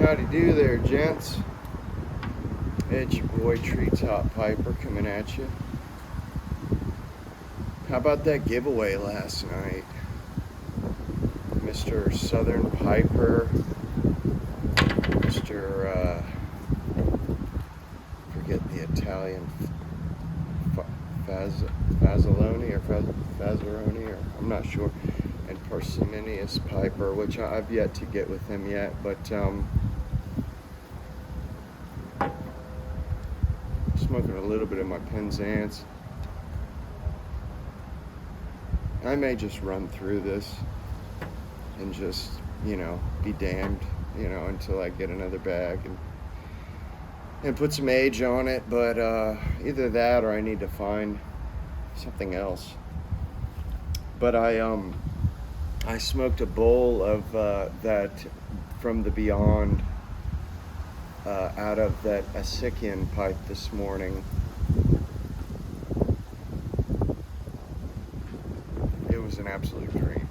Howdy do there, gents. It's your boy Treetop Piper coming at you. How about that giveaway last night? Mr. Southern Piper, Mr. Forget the Italian, Fazzoloni or Fazzaroni, or I'm not sure, and Parsimonious Piper, which I've yet to get with him yet, but smoking a little bit of my Penzance. I may just run through this and just, be damned, until I get another bag and put some age on it. But either that or I need to find something else. But I smoked a bowl of that from the Beyond out of that Asikian pipe this morning. It was an absolute dream.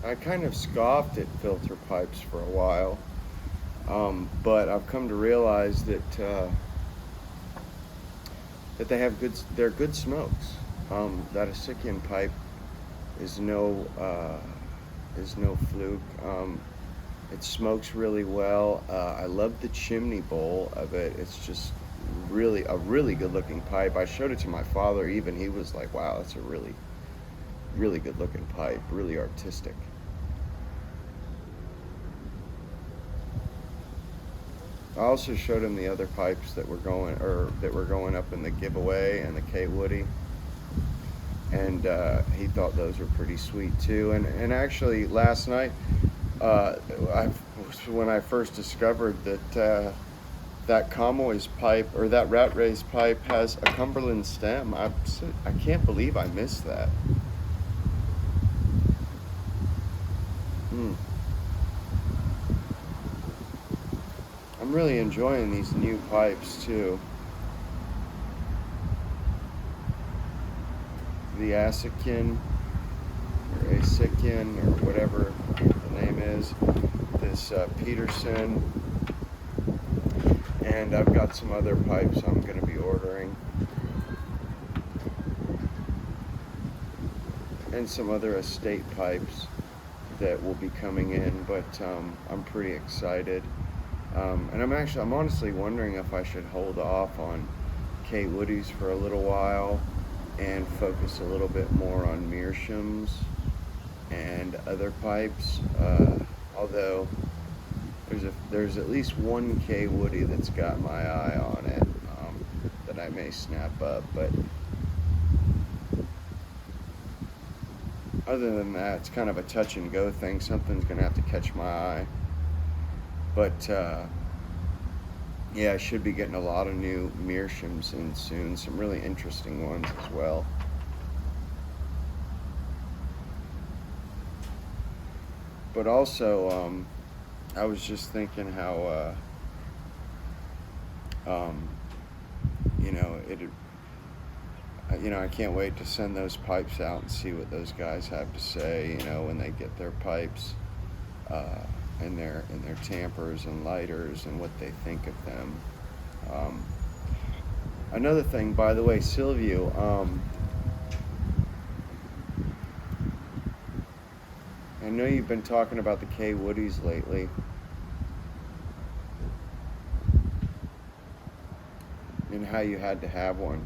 I kind of scoffed at filter pipes for a while, but I've come to realize that they're good smokes. That Asikian pipe is no fluke. It smokes really well. I love the chimney bowl of it. It's just really a really good looking pipe. I showed it to my father. Even he was like, "Wow, that's a really good looking pipe. Really artistic." I also showed him the other pipes that were going up in the giveaway and the K Woody, and he thought those were pretty sweet too. And actually, last night, when I first discovered that that Comoy's pipe, or that Rat Race pipe, has a Cumberland stem, I can't believe I missed that. I'm really enjoying these new pipes too. The Asikian or whatever the name is, this Peterson, and I've got some other pipes I'm going to be ordering, and some other estate pipes that will be coming in, but I'm pretty excited. And I'm honestly wondering if I should hold off on K Woodies for a little while and focus a little bit more on Mearshams and other pipes. Although there's at least one K Woody that's got my eye on it, that I may snap up. But other than that, it's kind of a touch and go thing. Something's gonna have to catch my eye. But yeah, I should be getting a lot of new Mearshams in soon. Some really interesting ones as well. But also, I was just thinking how, I can't wait to send those pipes out and see what those guys have to say, when they get their pipes, and their tampers and lighters, and what they think of them. Another thing, by the way, Silvio, I know you've been talking about the K Woodies lately. And how you had to have one.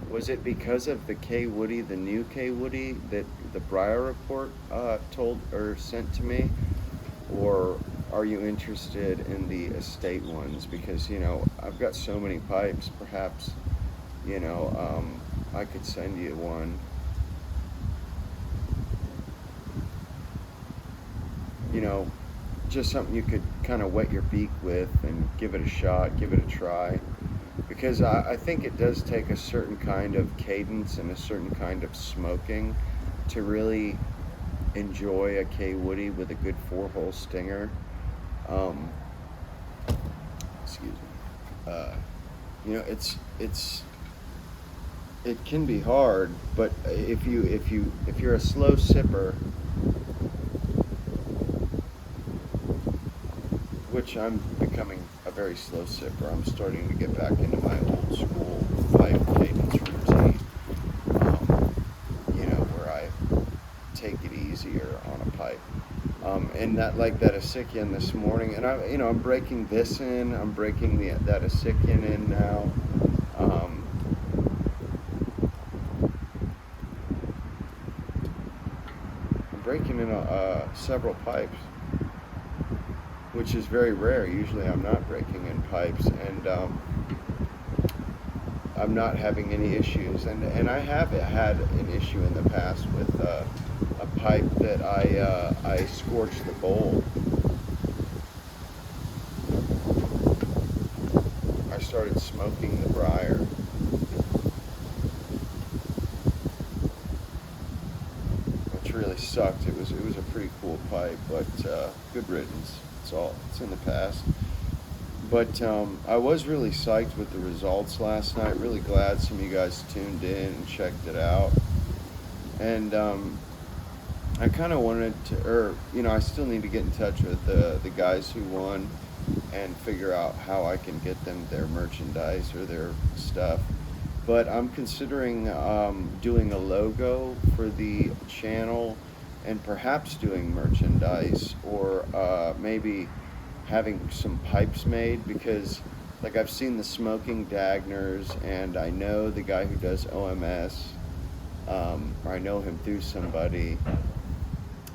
Was it because of the K Woody, the new K Woody, that the Briar Report told or sent to me? Or are you interested in the estate ones? Because, I've got so many pipes, perhaps, I could send you one. Just something you could kind of wet your beak with and give it a shot, give it a try. Because I think it does take a certain kind of cadence and a certain kind of smoking to really enjoy a K Woody with a good 4-hole stinger. Excuse me. It's it can be hard, but if you're a slow sipper, which I'm becoming a very slow sipper. I'm starting to get back into my old school pipe cadence routine. Where I take it easier on a pipe. And that, like that Asikian this morning, and I'm breaking this in. I'm breaking that Asikian in now. I'm breaking in several pipes, which is very rare. Usually, I'm not breaking in pipes, and I'm not having any issues. And I have had an issue in the past with a pipe that I scorched the bowl. I started smoking the briar, which really sucked. It was a pretty cool pipe, but good riddance. It's in the past. But I was really psyched with the results last night. Really glad some of you guys tuned in and checked it out. And I kind of wanted to, I still need to get in touch with the guys who won and figure out how I can get them their merchandise or their stuff. But I'm considering doing a logo for the channel and perhaps doing merchandise, or maybe having some pipes made, because like I've seen the Smoking Dagners, and I know the guy who does OMS, or I know him through somebody,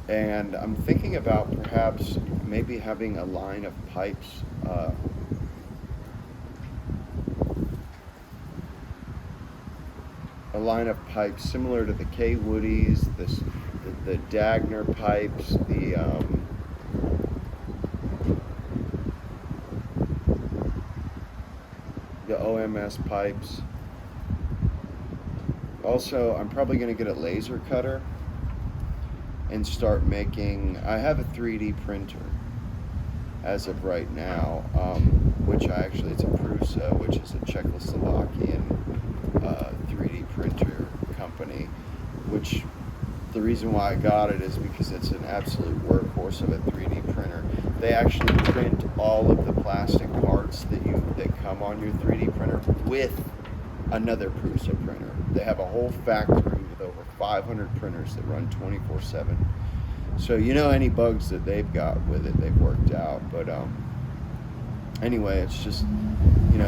and I'm thinking about perhaps maybe having a line of pipes, similar to the K Woodies, the Dagner pipes, the OMS pipes. Also, I'm probably going to get a laser cutter and start making. I have a 3D printer as of right now, which it's a Prusa, which is a Czechoslovakian 3D printer company, which the reason why I got it is because it's an absolute workhorse of a 3D printer. They actually print all of the plastic parts that come on your 3D printer with another Prusa printer. They have a whole factory with over 500 printers that run 24/7. So any bugs that they've got with it, they've worked out. But anyway, it's just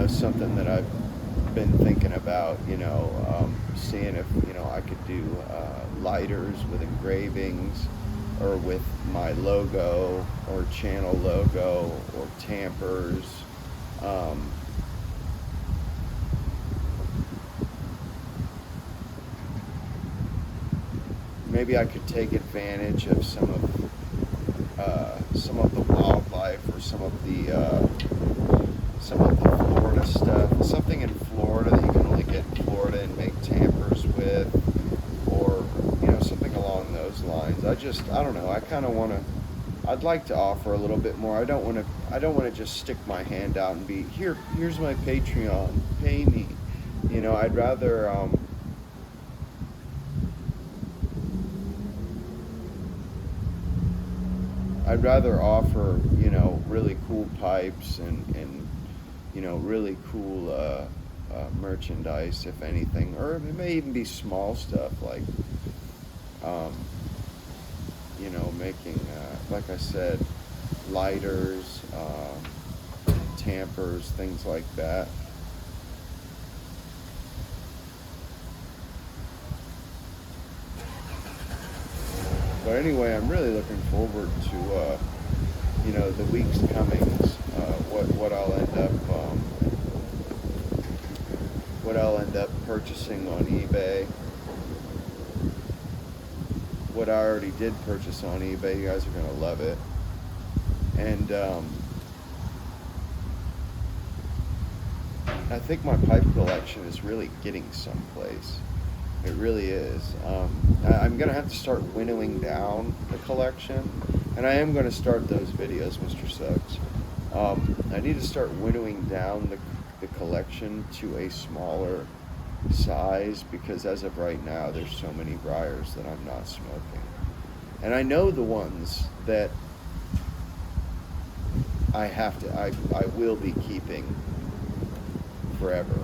something that I've been thinking about. Seeing if I could do lighters with engravings, or with my logo or channel logo, or tampers. Maybe I could take advantage of some of the wildlife, or some of the Florida stuff. Something in Florida that you can only get in Florida, and make tampers with, or something along those lines. I don't know. I kind of want to. I'd like to offer a little bit more. I don't want to just stick my hand out and be here. Here's my Patreon. Pay me. I'd rather. I'd rather offer, really cool pipes and really cool merchandise, if anything, or it may even be small stuff like, making, like I said, lighters, tampers, things like that. But anyway, I'm really looking forward to, the week's comings. What I'll end up purchasing on eBay. What I already did purchase on eBay. You guys are gonna love it. And I think my pipe collection is really getting someplace. It really is. I'm going to have to start winnowing down the collection. And I am going to start those videos, Mr. Suggs. I need to start winnowing down the collection to a smaller size, because as of right now, there's so many briars that I'm not smoking. And I know the ones that I will be keeping forever.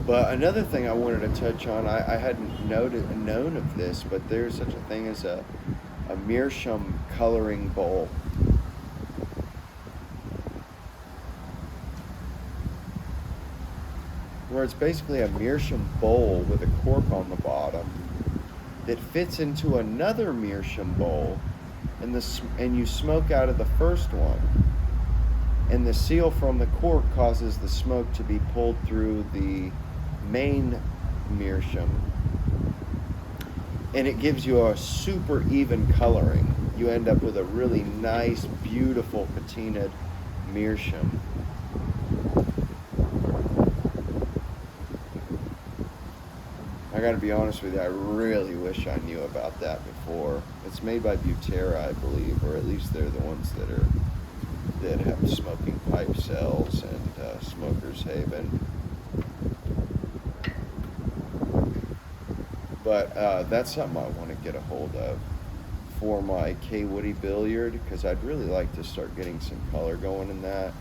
But another thing I wanted to touch on, I hadn't known of this, but there's such a thing as a meerschaum coloring bowl. Where it's basically a meerschaum bowl with a cork on the bottom that fits into another meerschaum bowl, and you smoke out of the first one. And the seal from the cork causes the smoke to be pulled through the main meerschaum, and it gives you a super even coloring. You end up with a really nice, beautiful patinaed meerschaum. I gotta be honest with you, I really wish I knew about that before. It's made by Butera, I believe, or at least they're the ones that have smoking pipe cells and Smoker's Haven. But that's something I want to get a hold of for my K Woody billiard, because I'd really like to start getting some color going in that.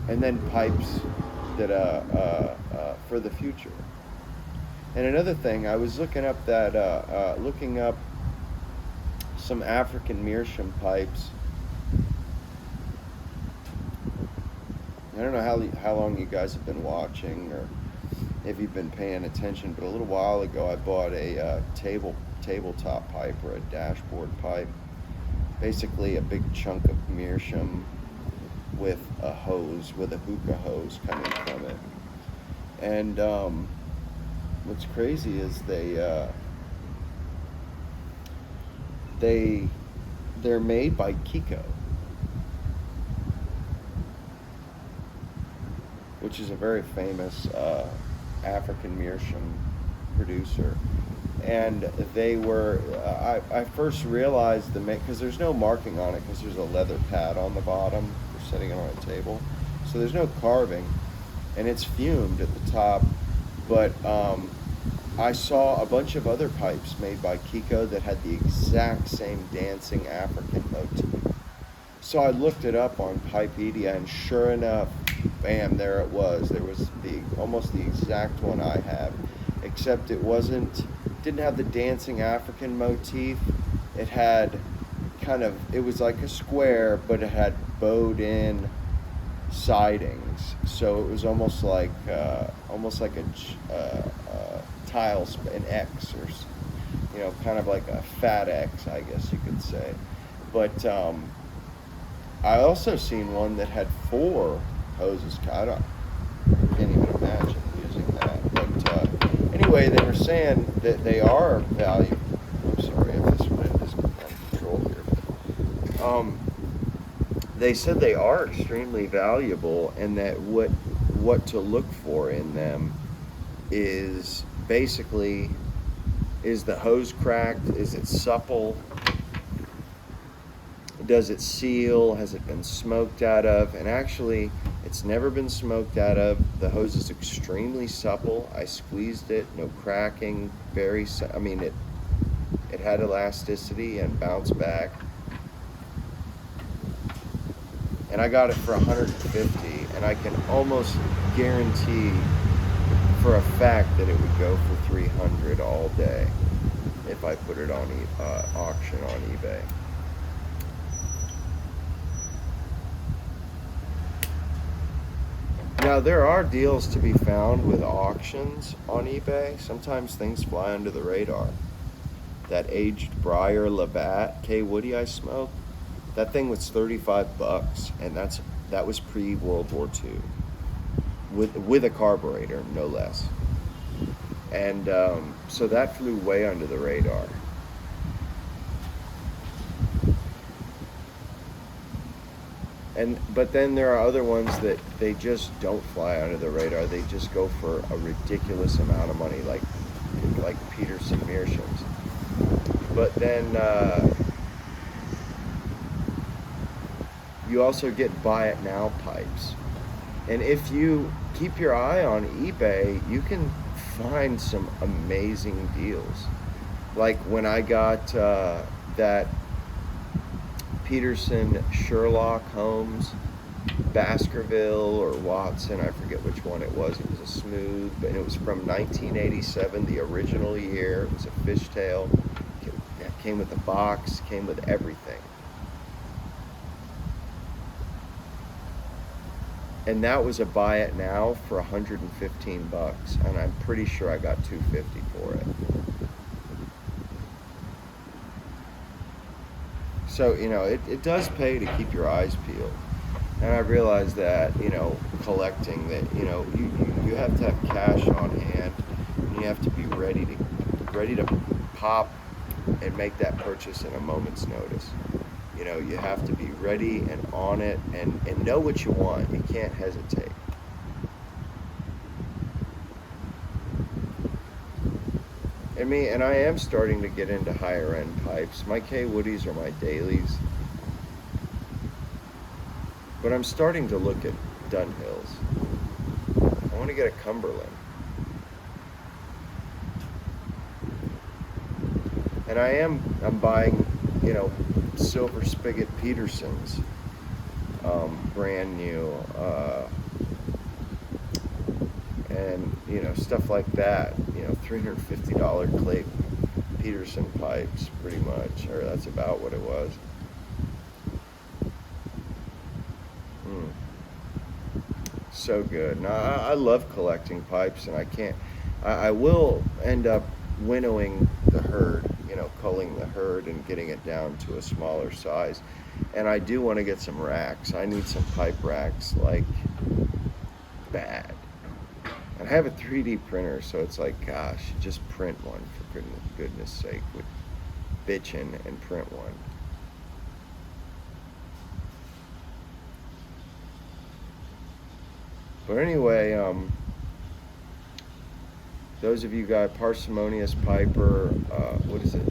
And then pipes that for the future. And another thing, I was looking up some African meerschaum pipes. I don't know how long you guys have been watching or if you've been paying attention, but a little while ago I bought a tabletop pipe, or a dashboard pipe. Basically a big chunk of meerschaum with a hookah hose coming from it. And what's crazy is they're made by GAW, which is a very famous African meerschaum producer. And they were, I first realized because there's no marking on it, because there's a leather pad on the bottom for setting it on a table. So there's no carving, and it's fumed at the top. But I saw a bunch of other pipes made by GAW that had the exact same dancing African motif. So I looked it up on Pipedia, and sure enough, bam, there it was. There was almost the exact one I have, except it didn't have the dancing African motif. It had it was like a square, but it had bowed in sidings. So it was almost like a tile, an X, or kind of like a fat X, I guess you could say. But I also seen one that had 4 hoses. I can't even imagine using that. But anyway, they were saying that they are valuable. I'm sorry if this wind is out of control here. They said they are extremely valuable, and that what to look for in them is basically, is the hose cracked? Is it supple? Does it seal? Has it been smoked out of? And actually, it's never been smoked out of. The hose is extremely supple. I squeezed it, no cracking. It had elasticity and bounced back. And I got it for $150, and I can almost guarantee for a fact that it would go for $300 all day if I put it on auction on eBay. Now, there are deals to be found with auctions on eBay. Sometimes things fly under the radar. That aged Briar Labatt K Woody I smoked, that thing was $35, and that was pre-World War II, with a carburetor, no less. And so that flew way under the radar. But then there are other ones that they just don't fly under the radar. They just go for a ridiculous amount of money, like Peterson meerschaums. But then you also get buy it now pipes. And if you keep your eye on eBay, you can find some amazing deals. Like when I got that Peterson Sherlock Holmes Baskerville or Watson, I forget which one it was. It was a smooth, but it was from 1987, the original year. It was a fishtail. It came with a box, came with everything. And that was a buy it now for 115 bucks, and I'm pretty sure I got 250 for it. So, it does pay to keep your eyes peeled. And I realize that, collecting, that, you have to have cash on hand, and you have to be ready to pop and make that purchase in a moment's notice. You have to be ready and on it, and know what you want. You can't hesitate. And I am starting to get into higher end pipes. My K Woodies are my dailies. But I'm starting to look at Dunhills. I want to get a Cumberland. And I'm buying, Silver Spigot Petersons, brand new, and, stuff like that. $350 clay Peterson pipes, pretty much, or that's about what it was. So good. Now, I love collecting pipes, and I will end up winnowing the herd, culling the herd and getting it down to a smaller size. And I do want to get some racks. I need some pipe racks, like, bad. And I have a 3D printer, so it's like, gosh, just print one, for goodness sake. Quit bitching and print one. But anyway, those of you got Parsimonious Piper, what is it?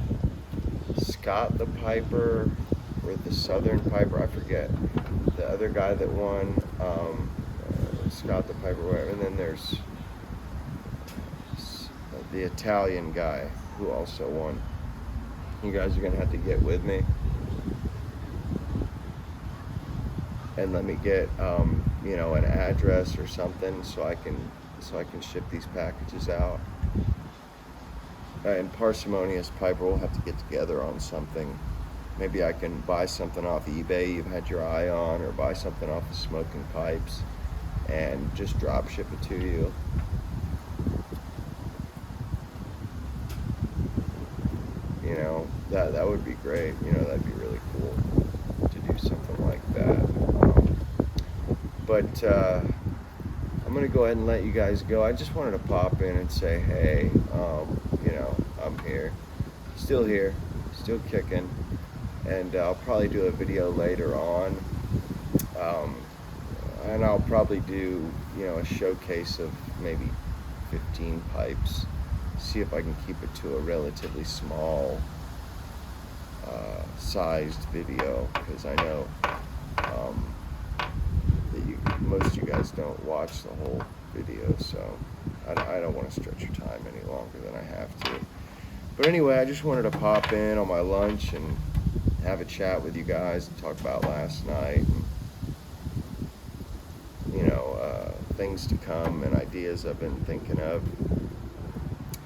Scott the Piper, or the Southern Piper, I forget. The other guy that won, Scott the Piper, whatever. And then there's the Italian guy who also won. You guys are gonna have to get with me and let me get an address or something so I can ship these packages out. And Parsimonious Piper, will have to get together on something. Maybe I can buy something off eBay you've had your eye on, or buy something off of Smoking Pipes and just drop ship it to you. That would be great. That'd be really cool to do something like that. But I'm gonna go ahead and let you guys go. I just wanted to pop in and say, hey, I'm here, still kicking, and I'll probably do a video later on, and I'll probably do a showcase of maybe 15 pipes. See if I can keep it to a relatively small sized video, because I know that most of you guys don't watch the whole video, so I don't want to stretch your time any longer than I have to. But anyway, I just wanted to pop in on my lunch and have a chat with you guys and talk about last night, and, things to come and ideas I've been thinking of.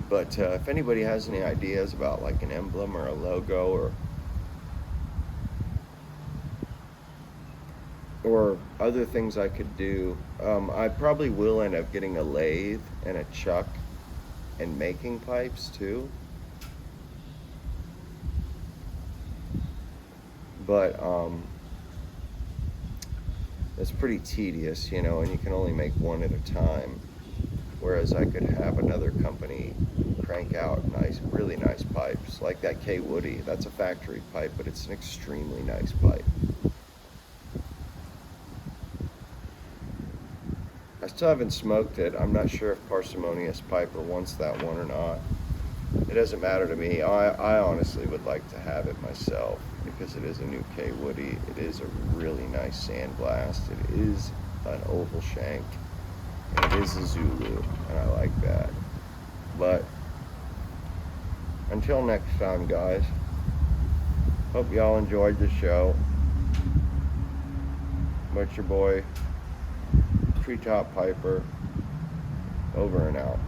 But if anybody has any ideas about like an emblem or a logo or other things I could do, I probably will end up getting a lathe and a chuck and making pipes too. But it's pretty tedious, and you can only make one at a time. Whereas I could have another company crank out really nice pipes, like that K Woody. That's a factory pipe, but it's an extremely nice pipe. I still haven't smoked it. I'm not sure if Parsimonious Piper wants that one or not. it doesn't matter to me. I honestly would like to have it myself because it is a new K Woody. It is a really nice sandblast. It is an oval shank, and it is a Zulu, and I like that. But until next time, guys, hope y'all enjoyed the show. But your boy, Treetop Piper, over and out.